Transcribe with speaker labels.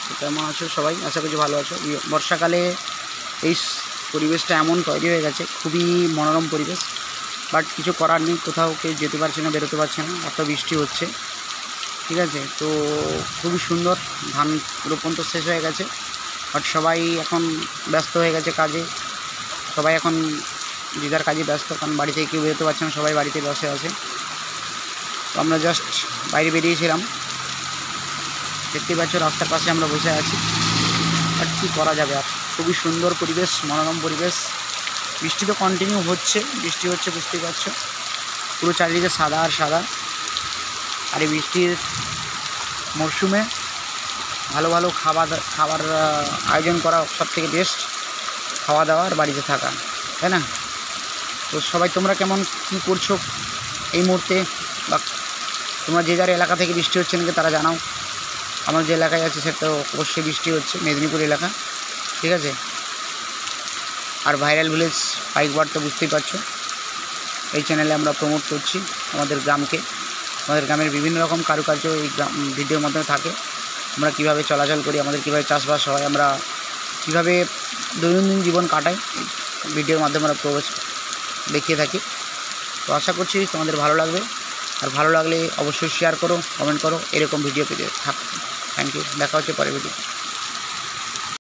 Speaker 1: তো কেমন আছো সবাই? আশা করছি ভালো আছো। বর্ষাকালে এই পরিবেশটা এমন তৈরি হয়ে গেছে, খুবই মনোরম পরিবেশ। বাট কিছু করার নেই, কোথাও কেউ যেতে পারছে না, বেরোতে পারছে না, এত বৃষ্টি হচ্ছে। ঠিক আছে, তো খুবই সুন্দর। ধান রোপণ তো শেষ হয়ে গেছে, বাট সবাই এখন ব্যস্ত হয়ে গেছে কাজে। সবাই এখন যে যার কাজে ব্যস্ত, কারণ বাড়ি থেকে কেউ বেরোতে পারছে না, সবাই বাড়িতে বসে আছে। তো আমরা জাস্ট বাইরে বেরিয়েছিলাম, দেখতেই পাচ্ছ রাস্তার পাশে আমরা বসে আছি। আর কী করা যাবে, আর খুবই সুন্দর পরিবেশ, মনোরম পরিবেশ। বৃষ্টি তো কন্টিনিউ হচ্ছে, বৃষ্টি হচ্ছে, বুঝতেই পারছো। পুরো চারিদিকে সাদা আর সাদা। আর এই বৃষ্টির মরশুমে ভালো ভালো খাবার আয়োজন করা সবথেকে বেস্ট। খাওয়া দাওয়া আর বাড়িতে থাকা, তাই না? তো সবাই তোমরা কেমন কী করছো এই মুহূর্তে, বা তোমরা যে যার এলাকা থেকে বৃষ্টি হচ্ছে নাকি তারা জানাও। আমার যে এলাকায় আছে সেটা অবশ্যই বৃষ্টি হচ্ছে, মেদিনীপুর এলাকা। ঠিক আছে, আর ভাইরাল ভিলেজ পাইকবাড় তো বুঝতেই পারছো, এই চ্যানেলে আমরা প্রমোট করছি আমাদের গ্রামকে। আমাদের গ্রামের বিভিন্ন রকম কারুকার্য এই গ্রাম ভিডিওর মাধ্যমে থাকে। আমরা কীভাবে চলাচল করি, আমাদের কীভাবে চাষবাস হয়, আমরা কীভাবে দৈনন্দিন জীবন কাটাই, ভিডিওর মাধ্যমে আমরা দেখিয়ে থাকি। তো আশা করছি তোমাদের ভালো লাগবে, আর ভালো লাগলে অবশ্যই শেয়ার করো, কমেন্ট করো, এরকম ভিডিও পেতে থাকো। থ্যাংক ইউ, দেখা হচ্ছে পরের ভিডিও।